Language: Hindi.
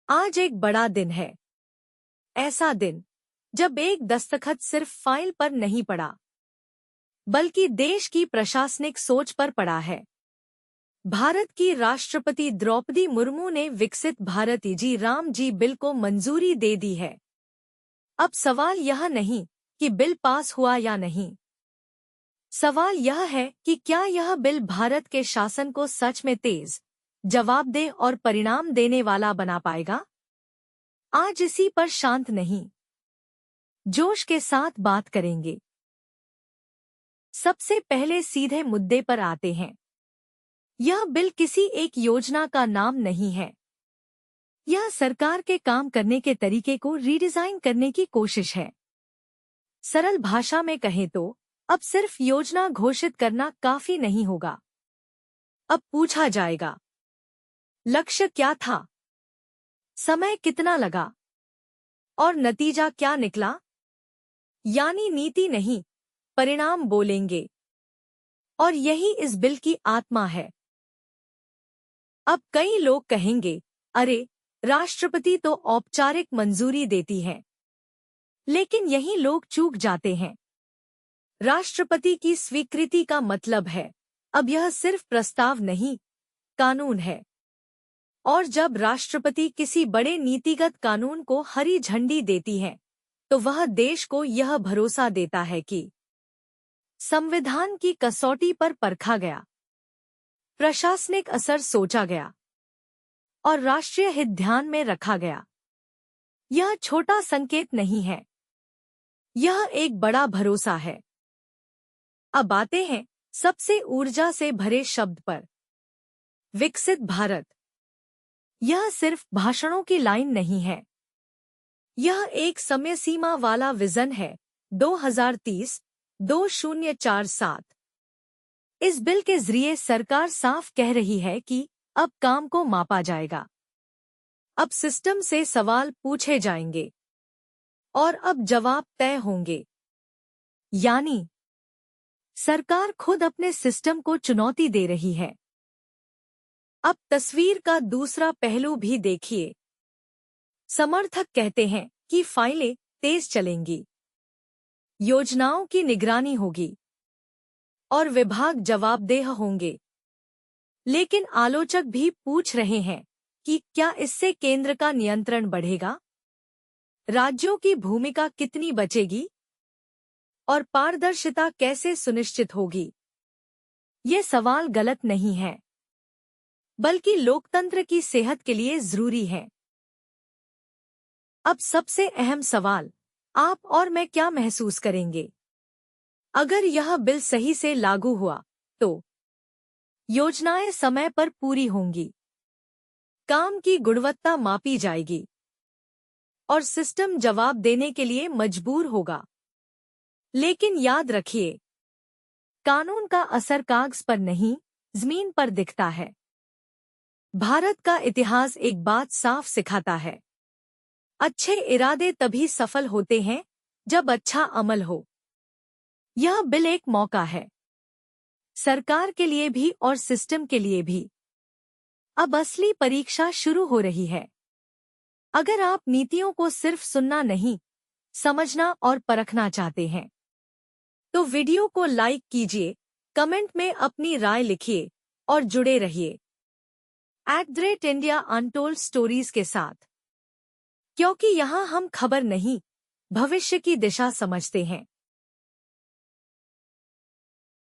आज एक बड़ा दिन है। ऐसा दिन जब एक दस्तखत सिर्फ फाइल पर नहीं पड़ा, बल्कि देश की प्रशासनिक सोच पर पड़ा है। भारत की राष्ट्रपति द्रौपदी मुर्मू ने विकसित भारतीय राम जी बिल को मंजूरी दे दी है। अब सवाल यह नहीं कि बिल पास हुआ या नहीं। सवाल यह है कि क्या यह बिल भारत के शासन को सच में तेज, जवाबदेह और परिणाम देने वाला बना पाएगा। आज इसी पर शांत नहीं, जोश के साथ बात करेंगे। सबसे पहले सीधे मुद्दे पर आते हैं। यह बिल किसी एक योजना का नाम नहीं है। यह सरकार के काम करने के तरीके को रीडिजाइन करने की कोशिश है। सरल भाषा में कहें तो अब सिर्फ योजना घोषित करना काफी नहीं होगा। अब पूछा जाएगा, लक्ष्य क्या था, समय कितना लगा और नतीजा क्या निकला। यानी नीति नहीं, परिणाम बोलेंगे। और यही इस बिल की आत्मा है। अब कई लोग कहेंगे, अरे राष्ट्रपति तो औपचारिक मंजूरी देती है। लेकिन यही लोग चूक जाते हैं। राष्ट्रपति की स्वीकृति का मतलब है अब यह सिर्फ प्रस्ताव नहीं, कानून है। और जब राष्ट्रपति किसी बड़े नीतिगत कानून को हरी झंडी देती है, तो वह देश को यह भरोसा देता है कि संविधान की कसौटी पर परखा गया, प्रशासनिक असर सोचा गया और राष्ट्रीय हित ध्यान में रखा गया। यह छोटा संकेत नहीं है, यह एक बड़ा भरोसा है। अब आते हैं सबसे ऊर्जा से भरे शब्द पर, विकसित भारत। यह सिर्फ भाषणों की लाइन नहीं है, यह एक समय सीमा वाला विजन है। 2030-2047। इस बिल के जरिए सरकार साफ कह रही है कि अब काम को मापा जाएगा, अब सिस्टम से सवाल पूछे जाएंगे और अब जवाब तय होंगे। यानी सरकार खुद अपने सिस्टम को चुनौती दे रही है। अब तस्वीर का दूसरा पहलू भी देखिए। समर्थक कहते हैं कि फाइलें तेज चलेंगी, योजनाओं की निगरानी होगी और विभाग जवाबदेह होंगे। लेकिन आलोचक भी पूछ रहे हैं कि क्या इससे केंद्र का नियंत्रण बढ़ेगा, राज्यों की भूमिका कितनी बचेगी और पारदर्शिता कैसे सुनिश्चित होगी। ये सवाल गलत नहीं है, बल्कि लोकतंत्र की सेहत के लिए जरूरी है। अब सबसे अहम सवाल, आप और मैं क्या महसूस करेंगे अगर यह बिल सही से लागू हुआ तो? योजनाएं समय पर पूरी होंगी, काम की गुणवत्ता मापी जाएगी और सिस्टम जवाब देने के लिए मजबूर होगा। लेकिन याद रखिए, कानून का असर कागज पर नहीं, जमीन पर दिखता है। भारत का इतिहास एक बात साफ सिखाता है, अच्छे इरादे तभी सफल होते हैं जब अच्छा अमल हो। यह बिल एक मौका है, सरकार के लिए भी और सिस्टम के लिए भी। अब असली परीक्षा शुरू हो रही है। अगर आप नीतियों को सिर्फ सुनना नहीं, समझना और परखना चाहते हैं, तो वीडियो को लाइक कीजिए, कमेंट में अपनी राय लिखिए और जुड़े रहिए @India Untold Stories के साथ। क्योंकि यहाँ हम खबर नहीं, भविष्य की दिशा समझते हैं।